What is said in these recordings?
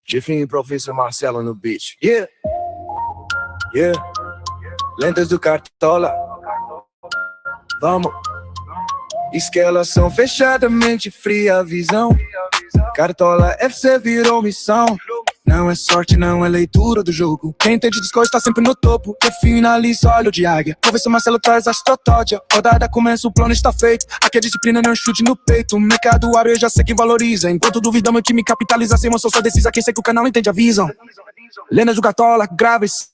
Jefinho e Professor Marcelo no beat. Yeah, yeah. Lendas do Cartola. Vamos. Escalação fechadamente fria a visão. Cartola FC virou missão. Não é sorte, não é leitura do jogo. Quem entende de escola está sempre no topo. Quem finaliza, olho de águia. Professor Marcelo traz as totódia. Rodada começa, o plano está feito. Aqui a disciplina não é um chute no peito. Mercado abre, eu já sei quem valoriza. Enquanto duvidam, meu time capitaliza. Sem emoção, só decisa. Quem segue o canal entende, avisam. Lendas do Cartola, grava esse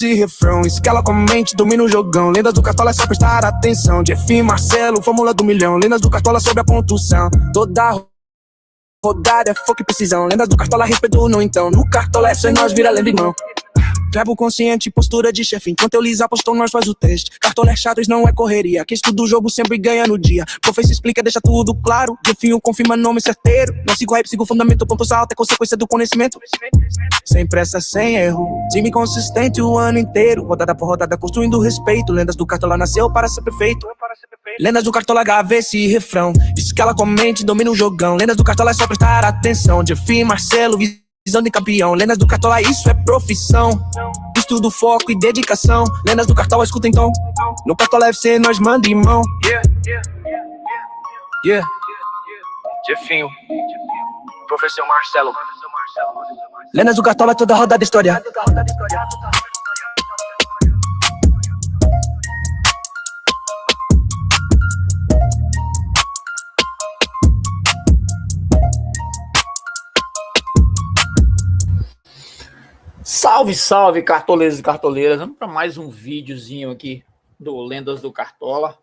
refrão. Escala com a mente, domina o jogão. Lendas do Cartola é só prestar atenção. Jefinho, Marcelo, fórmula do milhão. Lendas do Cartola sobre a pontuação. Toda rodada é foco e precisão. Lendas do Cartola, respeito no então. No Cartola é nós vira lenda irmão. Trabo consciente, postura de chefe. Enquanto eu lhes apostou, nós faz o teste. Cartola é chato, isso não é correria. Quem estuda o jogo sempre ganha no dia. Professor explica, deixa tudo claro. Jefinho confirma nome certeiro. Não sigo hype, sigo fundamento. Ponto alto é consequência do conhecimento. Sem pressa, sem erro. Time consistente o ano inteiro. Rodada por rodada, construindo respeito. Lendas do Cartola nasceu para ser perfeito. Lendas do Cartola, grava esse refrão. Escala com a mente, domina o jogão. Lendas do Cartola é só prestar atenção. Jefinho, Marcelo, visão de campeão. Lendas do Cartola, isso é profissão. Estudo, foco e dedicação. Lendas do Cartola, escuta então. No Cartola FC nós manda irmão. Yeah. Jefinho, Professor Marcelo. Lendas do Cartola, toda rodada história. Salve, salve, cartoleiros e cartoleiras. Vamos para mais um videozinho aqui do Lendas do Cartola.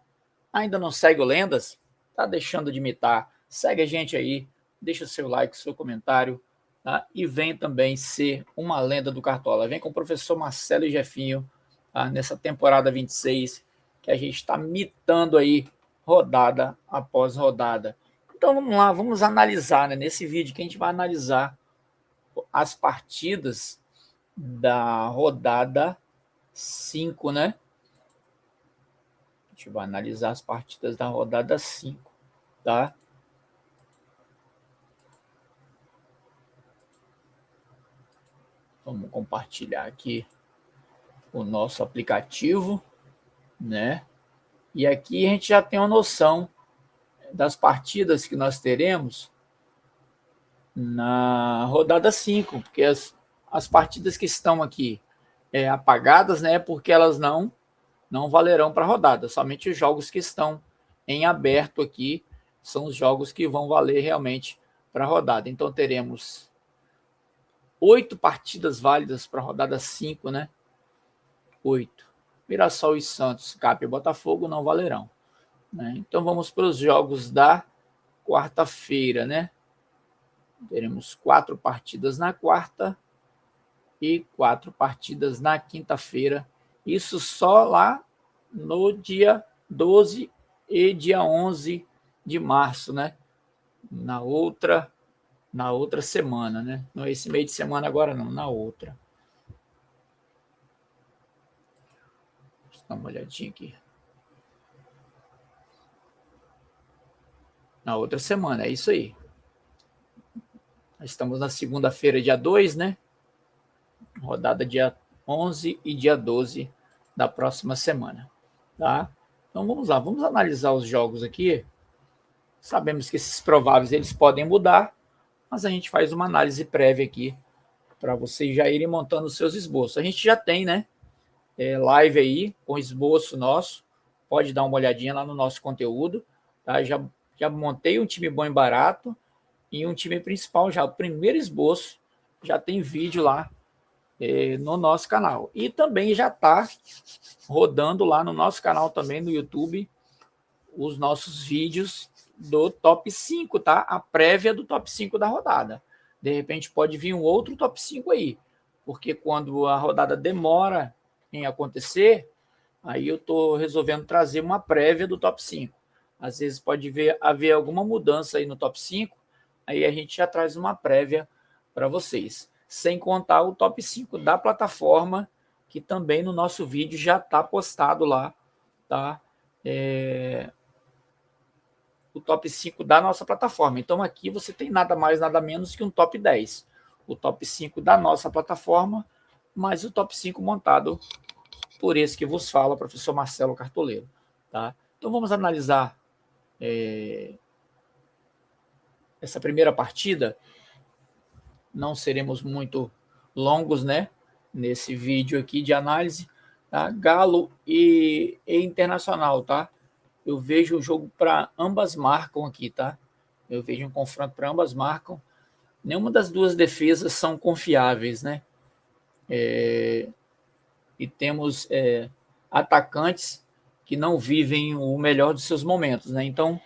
Ainda não segue o Lendas? Tá deixando de imitar? Segue a gente aí, deixa o seu like, seu comentário, tá? E vem também ser uma lenda do Cartola. Vem com o professor Marcelo e Jefinho, tá? Nessa temporada 26, que a gente está mitando aí rodada após rodada. Então vamos lá, vamos analisar, né? Nesse vídeo que a gente vai analisar as partidas da rodada 5, né? A gente vai analisar as partidas da rodada 5, tá? Vamos compartilhar aqui o nosso aplicativo, né? E aqui a gente já tem uma noção das partidas que nós teremos na rodada 5, porque as partidas que estão aqui apagadas, né, porque elas não valerão para a rodada. Somente os jogos que estão em aberto aqui são os jogos que vão valer realmente para a rodada. Então teremos 8 partidas válidas para a rodada 5, né? 8. Mirassol e Santos, Cap e Botafogo não valerão, né? Então vamos para os jogos da quarta-feira, né? Teremos 4 partidas na quarta e 4 partidas na quinta-feira. Isso só lá no dia 12 e dia 11 de março, né? Na outra semana, né? Não é esse meio de semana agora, não, na outra. Deixa eu dar uma olhadinha aqui. Na outra semana, é isso aí. Nós estamos na segunda-feira, dia 2, né? Rodada dia 11 e dia 12 da próxima semana, tá? Então vamos lá, vamos analisar os jogos aqui. Sabemos que esses prováveis eles podem mudar, mas a gente faz uma análise prévia aqui para vocês já irem montando os seus esboços. A gente já tem, né, live aí com esboço nosso. Pode dar uma olhadinha lá no nosso conteúdo, tá? Já montei um time bom e barato e um time principal já. O primeiro esboço já tem vídeo lá no nosso canal. E também já está rodando lá no nosso canal também no YouTube os nossos vídeos do top 5, tá? A prévia do top 5 da rodada. De repente pode vir um outro top 5 aí, porque quando a rodada demora em acontecer, aí eu estou resolvendo trazer uma prévia do top 5. Às vezes pode haver alguma mudança aí no top 5, aí a gente já traz uma prévia para vocês. Sem contar o top 5 da plataforma, que também no nosso vídeo já está postado lá, tá? O top 5 da nossa plataforma. Então aqui você tem nada mais, nada menos que um top 10. o top 5 da nossa plataforma, mas o top 5 montado por esse que vos fala, professor Marcelo Cartoleiro. Tá? Então vamos analisar essa primeira partida. Não seremos muito longos, né, nesse vídeo aqui de análise. Tá? Galo e Internacional, tá? Eu vejo o jogo para ambas marcam aqui, tá? Eu vejo um confronto para ambas marcam. Nenhuma das duas defesas são confiáveis, né? E temos atacantes que não vivem o melhor dos seus momentos, né? Então,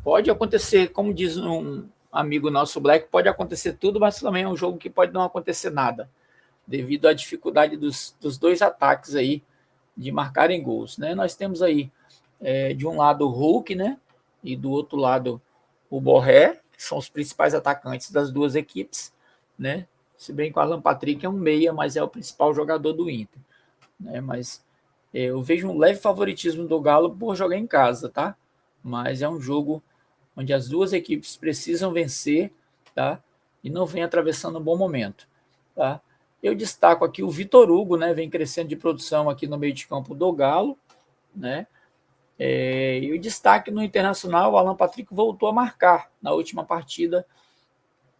pode acontecer, como diz um amigo nosso, Black, pode acontecer tudo, mas também é um jogo que pode não acontecer nada, devido à dificuldade dos dois ataques aí de marcarem gols, né? Nós temos aí, de um lado, o Hulk, né? E do outro lado, o Borré, que são os principais atacantes das duas equipes, né? Se bem que o Alan Patrick é um meia, mas é o principal jogador do Inter, né? Mas eu vejo um leve favoritismo do Galo por jogar em casa, tá? Mas é um jogo onde as duas equipes precisam vencer, tá? E não vem atravessando um bom momento, tá? Eu destaco aqui o Vitor Hugo, né? Vem crescendo de produção aqui no meio de campo do Galo, né? E o destaque no Internacional, o Alan Patrick voltou a marcar na última partida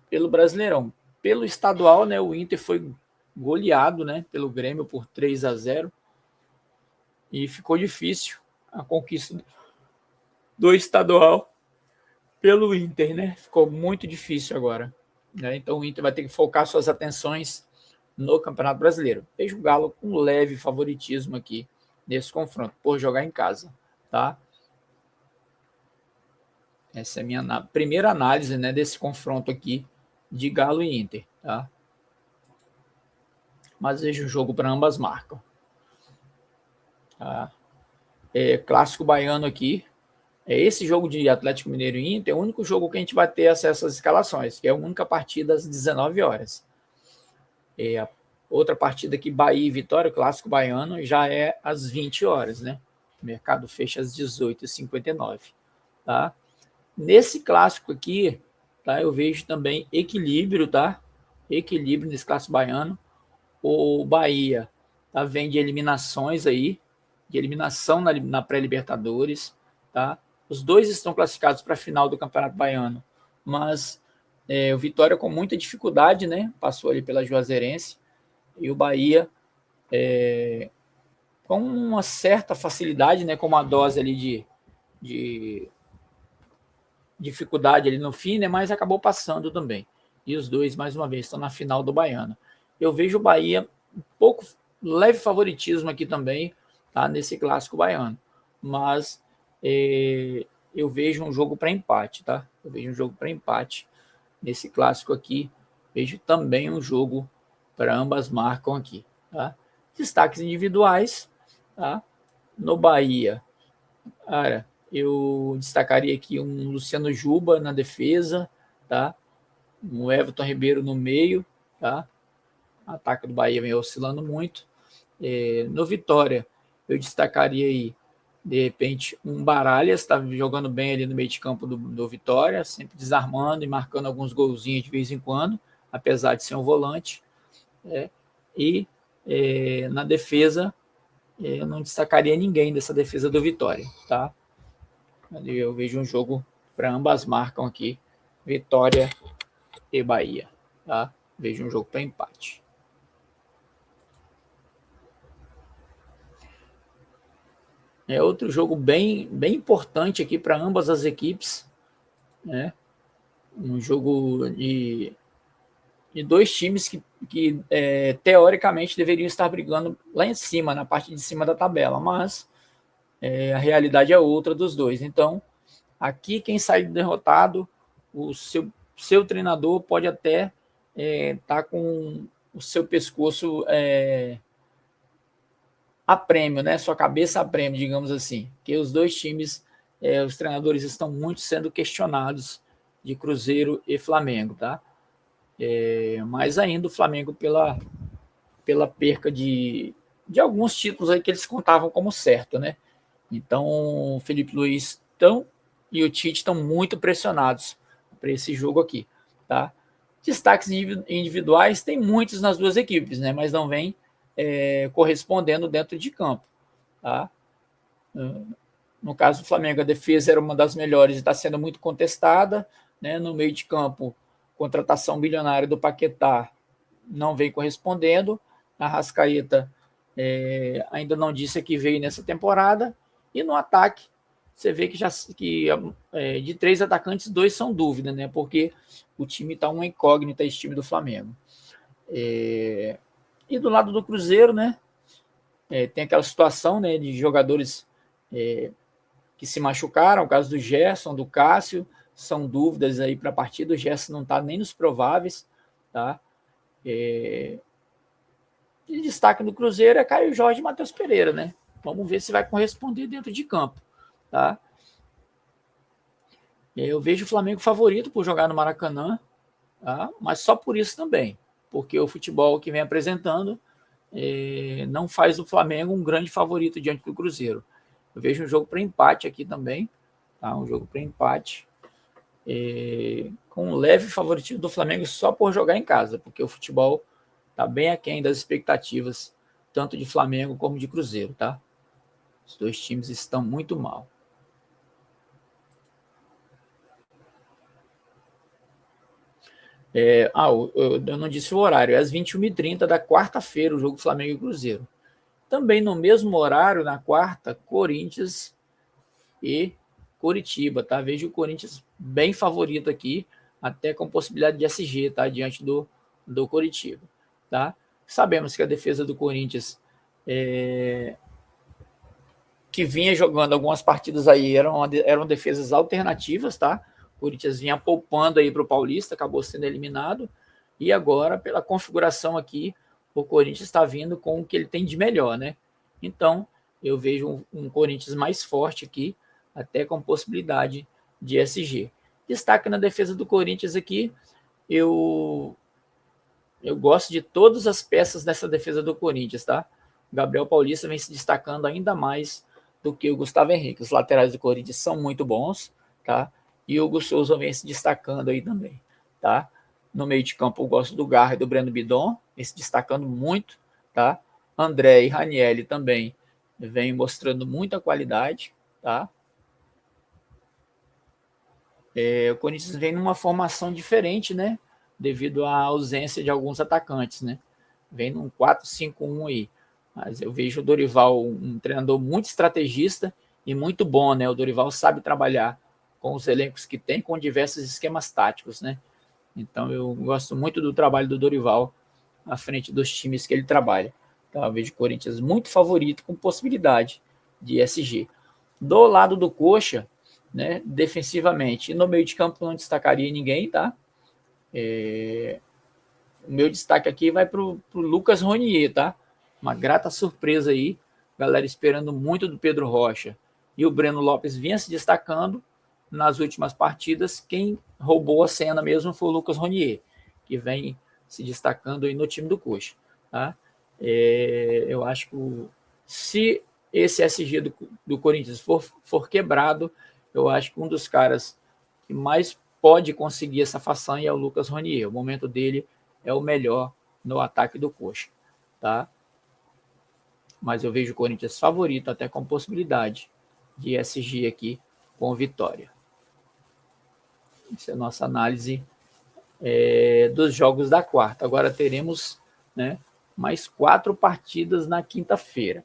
pelo Brasileirão. Pelo estadual, né? O Inter foi goleado, né? Pelo Grêmio por 3-0 e ficou difícil a conquista do estadual pelo Inter, né? Ficou muito difícil agora, né? Então o Inter vai ter que focar suas atenções no Campeonato Brasileiro. Vejo o Galo com um leve favoritismo aqui nesse confronto, por jogar em casa, tá? Essa é a minha primeira análise, né, desse confronto aqui de Galo e Inter, tá? Mas vejo o jogo para ambas marcam. Tá? Clássico baiano aqui. Esse jogo de Atlético Mineiro e Inter é o único jogo que a gente vai ter acesso às escalações, que é a única partida às 19 horas. A outra partida aqui, Bahia e Vitória, clássico baiano, já é às 20 horas, né? O mercado fecha às 18h59, tá? Nesse clássico aqui, tá? Eu vejo também equilíbrio, tá? Equilíbrio nesse clássico baiano. O Bahia, tá? Vem de eliminações aí, de eliminação na pré-Libertadores, tá? Os dois estão classificados para a final do Campeonato Baiano, mas o Vitória com muita dificuldade, né? Passou ali pela Juazeirense, e o Bahia com uma certa facilidade, né? Com uma dose ali de dificuldade ali no fim, né? Mas acabou passando também. E os dois, mais uma vez, estão na final do Baiano. Eu vejo o Bahia um pouco leve favoritismo aqui também, tá? Nesse clássico baiano. Mas eu vejo um jogo para empate, tá? Eu vejo um jogo para empate nesse clássico aqui. Vejo também um jogo para ambas marcam aqui, tá? Destaques individuais, tá? No Bahia, cara, eu destacaria aqui um Luciano Juba na defesa, tá? Um Everton Ribeiro no meio, tá? O ataque do Bahia vem oscilando muito. No Vitória, eu destacaria aí, de repente, um Baralhas, está jogando bem ali no meio de campo do Vitória, sempre desarmando e marcando alguns golzinhos de vez em quando, apesar de ser um volante. E na defesa, eu não destacaria ninguém dessa defesa do Vitória, tá? Eu vejo um jogo para ambas marcam aqui, Vitória e Bahia, tá? Vejo um jogo para empate. Outro jogo bem importante aqui para ambas as equipes, né? Um jogo de dois times que teoricamente deveriam estar brigando lá em cima, na parte de cima da tabela, mas a realidade é outra dos dois. Então, aqui quem sai derrotado, o seu treinador pode até estar com o seu pescoço a prêmio, né? Sua cabeça a prêmio, digamos assim. Que os dois times, os treinadores estão muito sendo questionados, de Cruzeiro e Flamengo, tá? Mais ainda o Flamengo pela perca de alguns títulos aí que eles contavam como certo, né? Então, o Felipe Luiz e o Tite estão muito pressionados para esse jogo aqui, tá? Destaques individuais tem muitos nas duas equipes, né? Mas não vem correspondendo dentro de campo, tá? No caso do Flamengo, a defesa era uma das melhores e está sendo muito contestada, né? No meio de campo, contratação bilionária do Paquetá não vem correspondendo. A Arrascaeta ainda não disse que veio nessa temporada. E no ataque, você vê que de 3 atacantes, 2 são dúvida, né? Porque o time está uma incógnita, esse time do Flamengo. E do lado do Cruzeiro, né? Tem aquela situação, né, de jogadores que se machucaram, o caso do Gerson, do Cássio, são dúvidas aí para a partida. O Gerson não está nem nos prováveis, tá? E destaque do Cruzeiro é Caio Jorge e Matheus Pereira, né? Vamos ver se vai corresponder dentro de campo, tá? Eu vejo o Flamengo favorito por jogar no Maracanã, tá? Mas só por isso também, porque o futebol que vem apresentando não faz do Flamengo um grande favorito diante do Cruzeiro. Eu vejo um jogo para empate aqui também, tá? Um jogo para empate, com um leve favoritismo do Flamengo só por jogar em casa, porque o futebol está bem aquém das expectativas, tanto de Flamengo como de Cruzeiro, tá? Os dois times estão muito mal. Eu não disse o horário, é às 21h30 da quarta-feira, o jogo Flamengo e Cruzeiro. Também no mesmo horário, na quarta, Corinthians e Coritiba, tá? Vejo o Corinthians bem favorito aqui, até com possibilidade de SG, tá? Diante do Coritiba, tá? Sabemos que a defesa do Corinthians, que vinha jogando algumas partidas aí, eram defesas alternativas, tá? O Corinthians vinha poupando aí para o Paulista, acabou sendo eliminado, e agora, pela configuração aqui, o Corinthians está vindo com o que ele tem de melhor, né? Então, eu vejo um Corinthians mais forte aqui, até com possibilidade de SG. Destaque na defesa do Corinthians aqui, eu gosto de todas as peças dessa defesa do Corinthians, tá? O Gabriel Paulista vem se destacando ainda mais do que o Gustavo Henrique. Os laterais do Corinthians são muito bons, tá? E o Hugo Souza vem se destacando aí também, tá? No meio de campo eu gosto do Garra e do Breno Bidon, vem se destacando muito, tá? André e Ranielli também vem mostrando muita qualidade, tá? O Corinthians vem numa formação diferente, né? Devido à ausência de alguns atacantes, né? Vem num 4-5-1 aí. Mas eu vejo o Dorival um treinador muito estrategista e muito bom, né? O Dorival sabe trabalhar com os elencos que tem, com diversos esquemas táticos, né? Então eu gosto muito do trabalho do Dorival à frente dos times que ele trabalha. Então eu vejo o Corinthians muito favorito, com possibilidade de SG. Do lado do Coxa, né, defensivamente, e no meio de campo não destacaria ninguém, tá? O meu destaque aqui vai para o Lucas Ronier, tá? Uma grata surpresa aí, galera esperando muito do Pedro Rocha. E o Breno Lopes vinha se destacando nas últimas partidas. Quem roubou a cena mesmo foi o Lucas Ronier, que vem se destacando aí no time do Coxa, tá? Eu acho que se esse SG do Corinthians for quebrado, eu acho que um dos caras que mais pode conseguir essa façanha é o Lucas Ronier. O momento dele é o melhor no ataque do Coxa, tá? Mas eu vejo o Corinthians favorito, até com possibilidade de SG aqui com vitória. Essa é a nossa análise dos jogos da quarta. Agora teremos, né, mais 4 partidas na quinta-feira.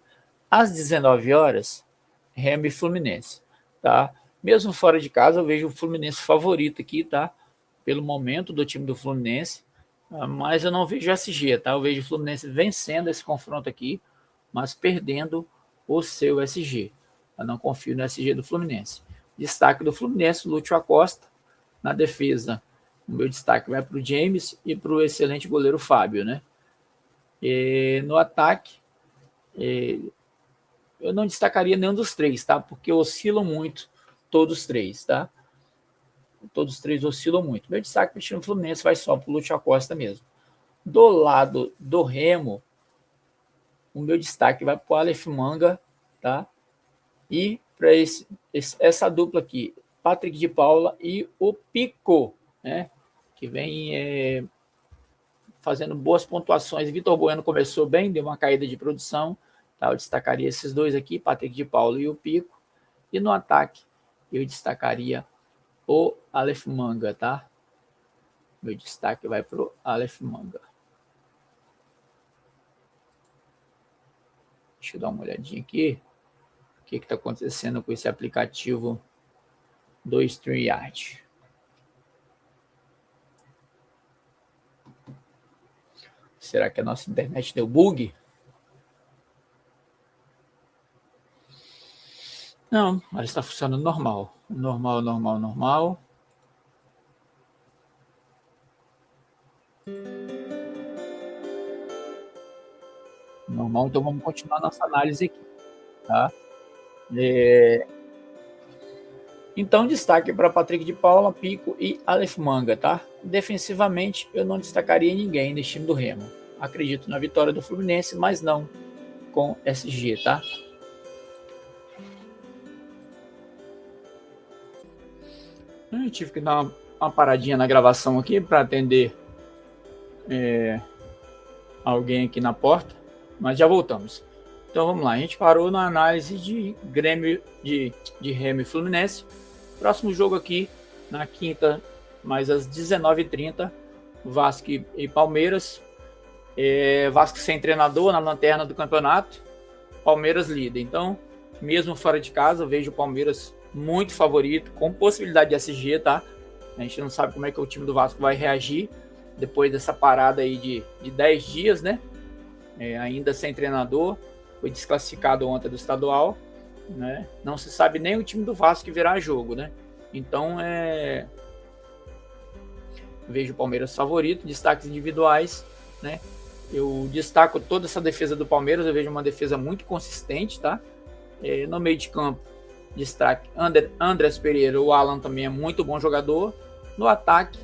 Às 19 horas, Remo e Fluminense, tá? Mesmo fora de casa, eu vejo o Fluminense favorito aqui, tá? Pelo momento do time do Fluminense, mas eu não vejo SG, tá? Eu vejo o Fluminense vencendo esse confronto aqui, mas perdendo o seu SG. Eu não confio no SG do Fluminense. Destaque do Fluminense, Lúcio Acosta. Na defesa, o meu destaque vai para o James e para o excelente goleiro Fábio, né? E no ataque, eu não destacaria nenhum dos três, tá? Porque oscilam muito todos três, tá? Todos os três oscilam muito. Meu destaque para o time Fluminense vai só para o Lúcio Acosta mesmo. Do lado do Remo, o meu destaque vai para o Aleph Manga, tá? E para essa dupla aqui, Patrick de Paula e o Pico, né? que vem fazendo boas pontuações. Vitor Bueno começou bem, deu uma caída de produção, tá? Eu destacaria esses dois aqui, Patrick de Paulo e o Pico. E no ataque, eu destacaria o Aleph Manga, tá? Meu destaque vai para o Aleph Manga. Deixa eu dar uma olhadinha aqui. O que está acontecendo com esse aplicativo do StreamYard? Será que a nossa internet deu bug? Não, ela está funcionando normal. Normal. Normal, então vamos continuar nossa análise aqui, tá? Então, destaque para Patrick de Paula, Pico e Aleph Manga, tá? Defensivamente, eu não destacaria ninguém nesse time do Remo. Acredito na vitória do Fluminense, mas não com SG, tá? Eu tive que dar uma paradinha na gravação aqui para atender alguém aqui na porta, mas já voltamos. Então vamos lá, a gente parou na análise de Grêmio, de Remo e Fluminense. Próximo jogo aqui, na quinta, mais às 19h30, Vasco e Palmeiras. Vasco sem treinador na lanterna do campeonato, Palmeiras líder. Então, mesmo fora de casa, eu vejo o Palmeiras muito favorito, com possibilidade de SG, tá? A gente não sabe como é que o time do Vasco vai reagir depois dessa parada aí de 10 dias, né? Ainda sem treinador, foi desclassificado ontem do estadual, né? Não se sabe nem o time do Vasco que virá jogo, né? Então, vejo o Palmeiras favorito, destaques individuais, né? Eu destaco toda essa defesa do Palmeiras, eu vejo uma defesa muito consistente, tá? No meio de campo, destaque Andrés Pereira, o Alan também é muito bom jogador. No ataque,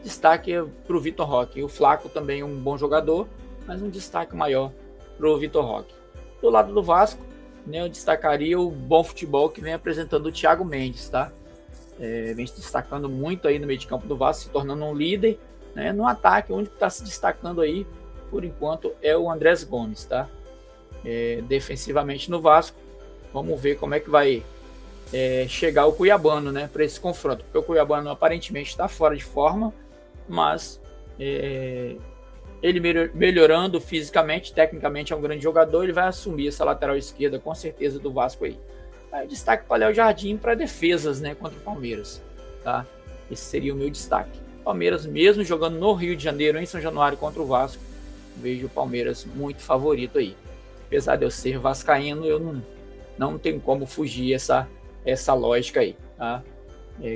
destaque para o Vitor Roque. O Flaco também é um bom jogador, mas um destaque maior para o Vitor Roque. Do lado do Vasco, né, eu destacaria o bom futebol que vem apresentando o Thiago Mendes, tá? Vem se destacando muito aí no meio de campo do Vasco, se tornando um líder, né? No ataque, o único que está se destacando aí, por enquanto, é o Andrés Gomes, tá? Defensivamente no Vasco, vamos ver como é que vai chegar o Cuiabano, né, para esse confronto, porque o Cuiabano aparentemente está fora de forma, mas ele melhorando fisicamente, tecnicamente é um grande jogador, ele vai assumir essa lateral esquerda com certeza do Vasco aí. Aí destaque para Léo Jardim para defesas, né, contra o Palmeiras, tá? Esse seria o meu destaque. Palmeiras, mesmo jogando no Rio de Janeiro, em São Januário contra o Vasco, vejo o Palmeiras muito favorito aí. Apesar de eu ser vascaíno, eu não tenho como fugir essa lógica aí, tá?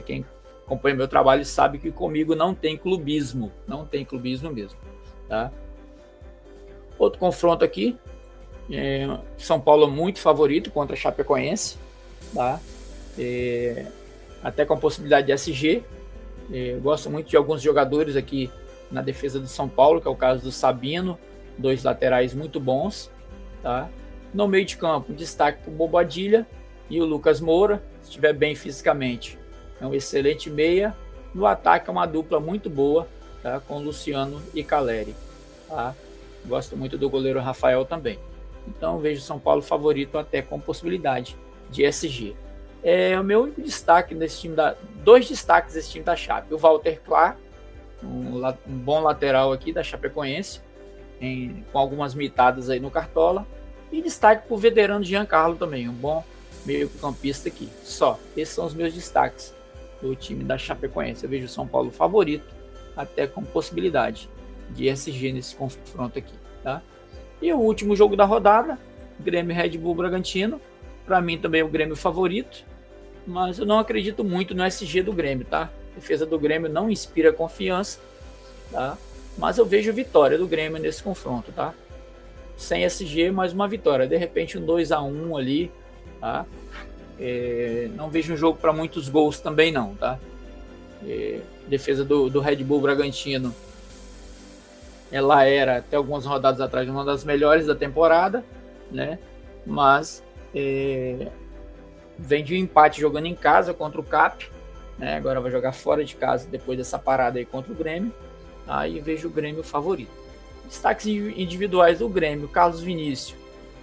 Quem acompanha meu trabalho sabe que comigo não tem clubismo mesmo, tá? Outro confronto aqui, São Paulo muito favorito contra a Chapecoense, tá? Até com a possibilidade de SG. Gosto muito de alguns jogadores aqui na defesa do São Paulo, que é o caso do Sabino, dois laterais muito bons, tá? No meio de campo, destaque para o Bobadilha e o Lucas Moura, se estiver bem fisicamente, é um excelente meia. No ataque é uma dupla muito boa, tá? Com Luciano e Caleri, tá? Gosto muito do goleiro Rafael também. Então vejo São Paulo favorito até com possibilidade de SG. O meu único destaque nesse time, dois destaques desse time da Chape: o Walter Clar, um bom lateral aqui da Chapecoense, com algumas mitadas aí no Cartola, e destaque para o veterano Giancarlo também, um bom meio-campista aqui. Só, esses são os meus destaques do time da Chapecoense. Eu vejo o São Paulo favorito, até com possibilidade de SG nesse confronto aqui, tá? E o último jogo da rodada, Grêmio Red Bull Bragantino. Para mim também é o Grêmio favorito, mas eu não acredito muito no SG do Grêmio, tá? A defesa do Grêmio não inspira confiança, tá? Mas eu vejo vitória do Grêmio nesse confronto, tá? Sem SG, mais uma vitória. De repente um 2-1 ali, tá? Não vejo um jogo para muitos gols também não, tá? Defesa do Red Bull Bragantino, ela era, até algumas rodadas atrás, uma das melhores da temporada, né? Mas vem de um empate jogando em casa contra o CAP, né? Agora vai jogar fora de casa depois dessa parada aí contra o Grêmio. Aí vejo o Grêmio favorito. Destaques individuais do Grêmio: Carlos Vinícius,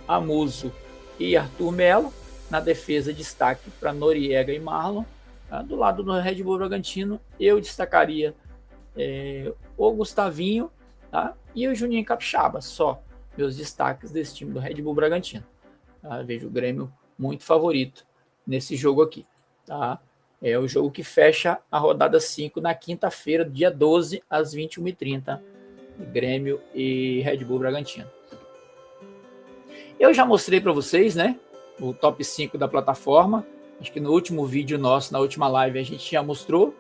Amuso e Arthur Melo. Na defesa, destaque para Noriega e Marlon. Tá? Do lado do Red Bull Bragantino, eu destacaria o Gustavinho, tá? E o Juninho Capixaba. Só meus destaques desse time do Red Bull Bragantino. Tá? Vejo o Grêmio muito favorito nesse jogo aqui. Tá? É o jogo que fecha a rodada 5 na quinta-feira, dia 12, às 21h30. Grêmio e Red Bull Bragantino. Eu já mostrei para vocês, né, o top 5 da plataforma. Acho que no último vídeo nosso, na última live, a gente já mostrou,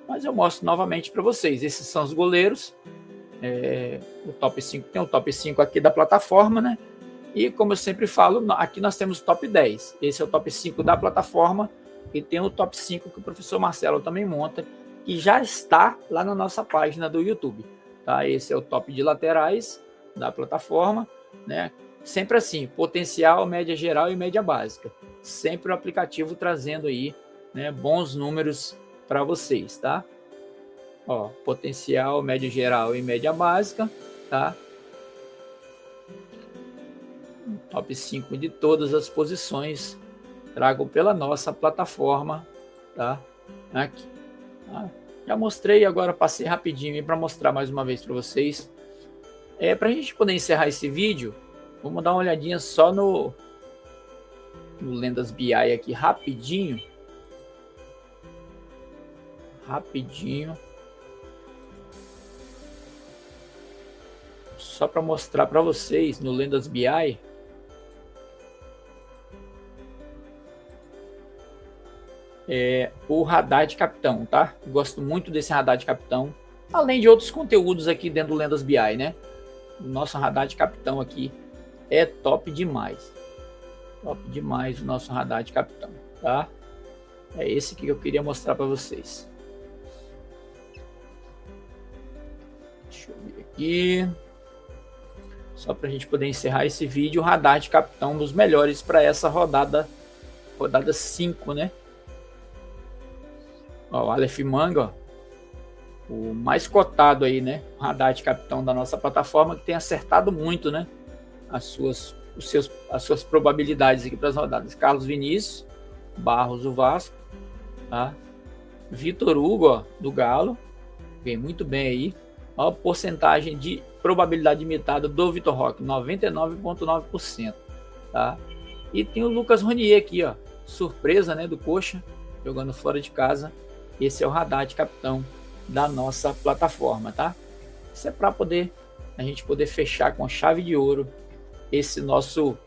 mas eu mostro novamente para vocês. Esses são os goleiros. O top 5 tem o top 5 aqui da plataforma, né? E como eu sempre falo, aqui nós temos o top 10. Esse é o top 5 da plataforma. E tem o top 5 que o professor Marcelo também monta, que já está lá na nossa página do YouTube. Tá? Esse é o top de laterais da plataforma, né? Sempre assim, potencial, média geral e média básica. Sempre o aplicativo trazendo aí, né, bons números para vocês, tá? Ó, potencial, média geral e média básica, tá? Top 5 de todas as posições trago pela nossa plataforma, tá? Aqui. Tá? Já mostrei, agora passei rapidinho para mostrar mais uma vez para vocês. Para a gente poder encerrar esse vídeo, vamos dar uma olhadinha só no Lendas BI aqui rapidinho. Só para mostrar para vocês no Lendas BI. O radar de capitão, tá? Gosto muito desse radar de capitão, além de outros conteúdos aqui dentro do Lendas BI, né? O nosso radar de capitão aqui é top demais. Top demais o nosso radar de capitão, tá? É esse que eu queria mostrar para vocês. Deixa eu ver aqui. Só para a gente poder encerrar esse vídeo, o radar de capitão dos melhores para essa rodada 5, né? Ó, o Aleph Manga, ó, o mais cotado aí, né? O radar de capitão da nossa plataforma, que tem acertado muito, né? As suas probabilidades aqui para as rodadas. Carlos Vinícius, Barros do Vasco, tá? Vitor Hugo, ó, do Galo, vem muito bem aí. Ó, a porcentagem de probabilidade limitada do Vitor Roque, 99,9%, tá? E tem o Lucas Ronier aqui, ó, surpresa, né, do Coxa, jogando fora de casa. Esse é o radar de capitão da nossa plataforma, tá? Isso é para a gente poder fechar com chave de ouro esse nosso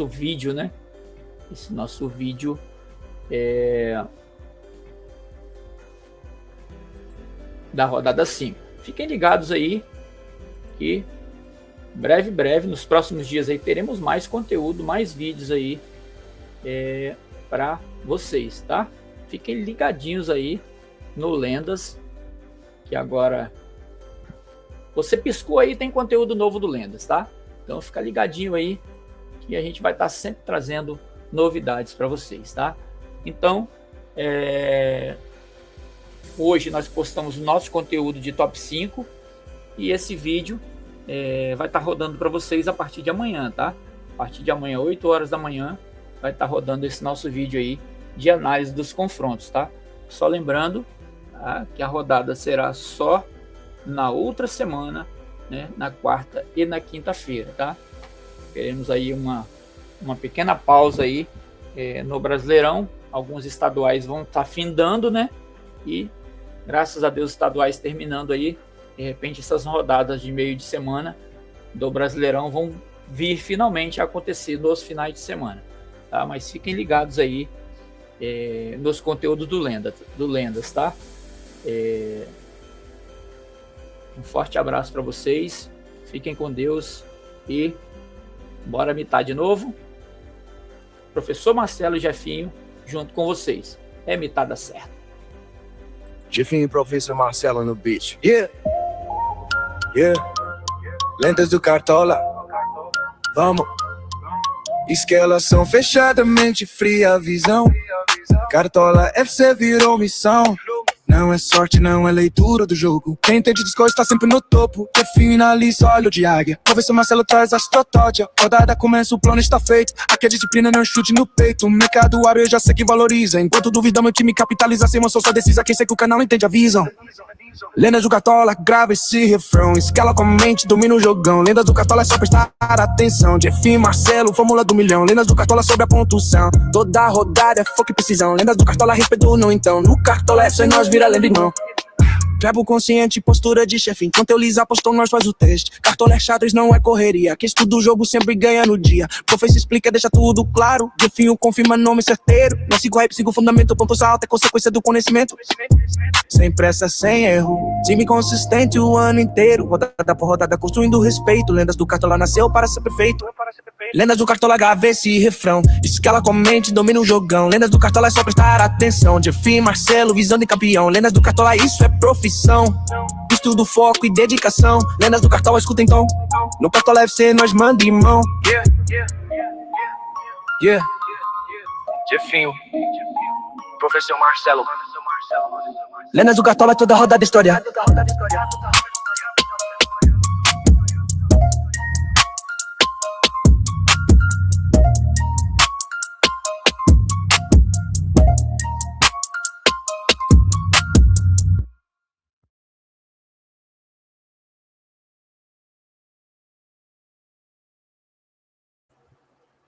vídeo, né? Esse nosso vídeo da rodada 5. Fiquem ligados aí que breve, nos próximos dias aí teremos mais conteúdo, mais vídeos aí para vocês, tá? Fiquem ligadinhos aí no Lendas, que agora você piscou aí, tem conteúdo novo do Lendas, tá? Então fica ligadinho aí que a gente vai estar sempre trazendo novidades para vocês, tá? Então, hoje nós postamos o nosso conteúdo de top 5 e esse vídeo vai estar rodando para vocês a partir de amanhã, tá? A partir de amanhã, 8 horas da manhã, vai estar rodando esse nosso vídeo aí de análise dos confrontos, tá? Só lembrando, tá, que a rodada será só na outra semana, né, na quarta e na quinta-feira, tá? Teremos aí uma pequena pausa aí no Brasileirão. Alguns estaduais vão estar findando, né? E graças a Deus, os estaduais terminando aí, de repente essas rodadas de meio de semana do Brasileirão vão vir finalmente a acontecer nos finais de semana, tá? Mas fiquem ligados aí nos conteúdos do Lendas, tá? Um forte abraço para vocês, fiquem com Deus e bora mitar de novo. Professor Marcelo e Jefinho junto com vocês. É mitada certa. Jefinho e Professor Marcelo no beat. Yeah, Lendas do Cartola. Vamos. Escalação fechada, mente fria, visão. Cartola FC virou missão. Não é sorte, não é leitura do jogo. Quem entende de coisas tá sempre no topo. Que finaliza, olho de águia. Vou ver se o Marcelo traz a estratégia. Rodada começa, o plano está feito. Aqui a disciplina não é chute no peito. O mercado abre, eu já sei que valoriza. Enquanto duvidar, meu time capitaliza. Sem emoção, só decisa. Quem sei que o canal entende, avisam. Lendas do Cartola, grava esse refrão. Escala com a mente, domina o jogão. Lendas do Cartola é só prestar atenção. Jeff, Marcelo, fórmula do milhão. Lendas do Cartola sobre a pontuação. Toda rodada é foco e precisão. Lendas do Cartola, respeito não então. No Cartola é só nós vira lenda, irmão. Verbo consciente, postura de chefe. Enquanto eu lhes apostou, nós faz o teste. Cartola é xadrez, não é correria. Quem estuda o jogo sempre ganha no dia. Professor explica, deixa tudo claro. Jefinho confirma nome certeiro. Não sigo hype, sigo fundamento. Pontos altos é consequência do conhecimento. Sem pressa, sem erro. Time consistente o ano inteiro. Rodada por rodada, construindo respeito. Lendas do Cartola nasceu para ser perfeito. Lendas do Cartola, grava esse refrão. Escala com a mente, domina o jogão. Lendas do Cartola é só prestar atenção. Jeff, Marcelo, visão de campeão. Lendas do Cartola, isso é profissão. Estudo, foco e dedicação. Lendas do Cartola, escuta então. No Cartola FC nós manda mão. Yeah. Jefinho. Professor Marcelo. Lendas do Cartola, toda rodada da história.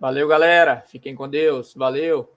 Valeu, galera. Fiquem com Deus. Valeu.